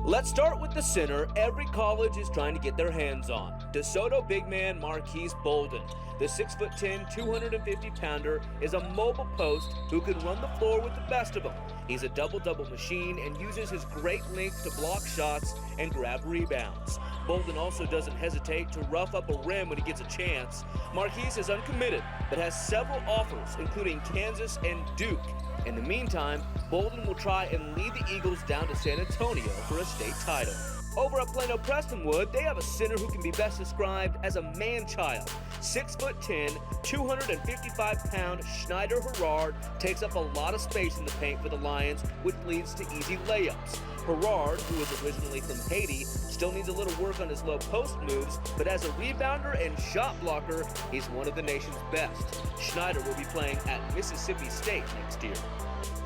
Let's start with the center every college is trying to get their hands on. DeSoto big man Marquise Bolden. The 6'10", 250-pounder is a mobile post who can run the floor with the best of them. He's a double-double machine and uses his great length to block shots and grab rebounds. Bolden also doesn't hesitate to rough up a rim when he gets a chance. Marquise is uncommitted, but has several offers, including Kansas and Duke. In the meantime, Bolden will try and lead the Eagles down to San Antonio for a state title. Over at Plano Prestonwood, they have a center who can be best described as a man-child. 6'10", 255-pound Schneider Herard takes up a lot of space in the paint for the Lions, which leads to easy layups. Herard, who is originally from Haiti, still needs a little work on his low post moves, but as a rebounder and shot blocker, he's one of the nation's best. Schneider will be playing at Mississippi State next year.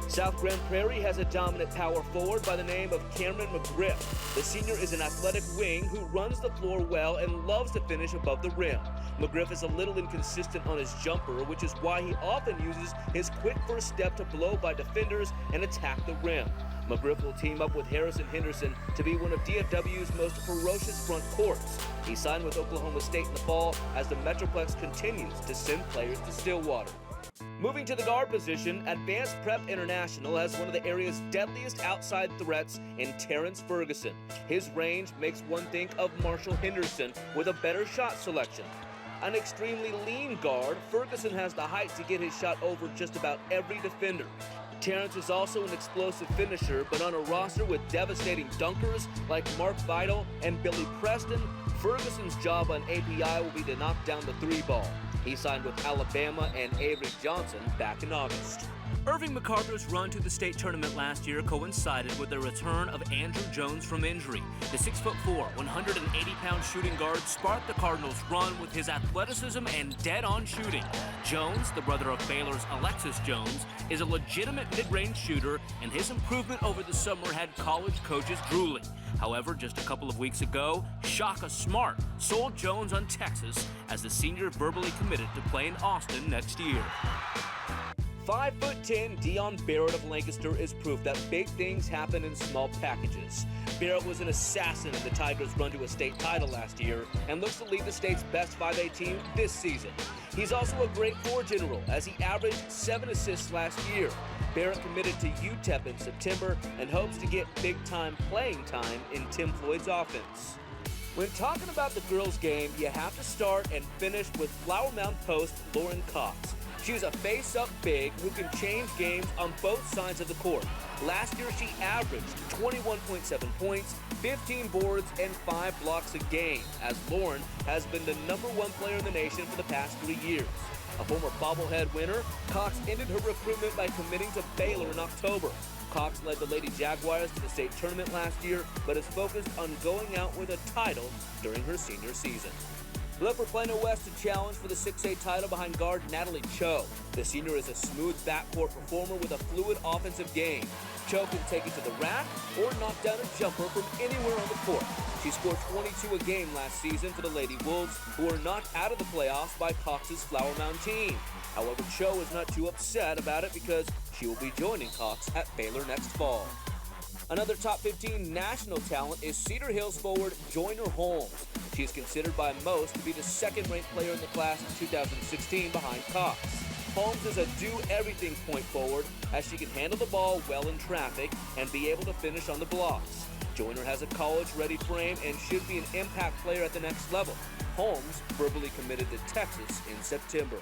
South Grand Prairie has a dominant power forward by the name of Cameron McGriff. The senior is an athletic wing who runs the floor well and loves to finish above the rim. McGriff is a little inconsistent on his jumper, which is why he often uses his quick first step to blow by defenders and attack the rim. McGriff will team up with Harrison Henderson to be one of DFW's most ferocious front courts. He signed with Oklahoma State in the fall as the Metroplex continues to send players to Stillwater. Moving to the guard position, Advanced Prep International has one of the area's deadliest outside threats in Terrence Ferguson. His range makes one think of Marshall Henderson with a better shot selection. An extremely lean guard, Ferguson has the height to get his shot over just about every defender. Terrence is also an explosive finisher, but on a roster with devastating dunkers like Mark Vidal and Billy Preston, Ferguson's job on API will be to knock down the three ball. He signed with Alabama and Avery Johnson back in August. Irving MacArthur's run to the state tournament last year coincided with the return of Andrew Jones from injury. The 6'4", 180-pound shooting guard sparked the Cardinals' run with his athleticism and dead-on shooting. Jones, the brother of Baylor's Alexis Jones, is a legitimate mid-range shooter, and his improvement over the summer had college coaches drooling. However, just a couple of weeks ago, Shaka Smart sold Jones on Texas as the senior verbally committed to play in Austin next year. 5'10" Dion Barrett of Lancaster is proof that big things happen in small packages. Barrett was an assassin in the Tigers' run to a state title last year and looks to lead the state's best 5A team this season. He's also a great floor general as he averaged 7 assists last year. Barrett committed to UTEP in September and hopes to get big-time playing time in Tim Floyd's offense. When talking about the girls' game, you have to start and finish with Flower Mound post Lauren Cox. She's a face-up big who can change games on both sides of the court. Last year, she averaged 21.7 points, 15 boards, and 5 blocks a game, as Lauren has been the #1 player in the nation for the past 3 years. A former bobblehead winner, Cox ended her recruitment by committing to Baylor in October. Cox led the Lady Jaguars to the state tournament last year, but is focused on going out with a title during her senior season. Look for Plano West to challenge for the 6A title behind guard Natalie Cho. The senior is a smooth backcourt performer with a fluid offensive game. Cho can take it to the rack or knock down a jumper from anywhere on the court. She scored 22 a game last season for the Lady Wolves, who were knocked out of the playoffs by Cox's Flower Mound team. However, Cho is not too upset about it because she will be joining Cox at Baylor next fall. Another top 15 national talent is Cedar Hills forward Joyner Holmes. She is considered by most to be the second-ranked player in the class of 2016 behind Cox. Holmes is a do-everything point forward as she can handle the ball well in traffic and be able to finish on the blocks. Joyner has a college-ready frame and should be an impact player at the next level. Holmes verbally committed to Texas in September.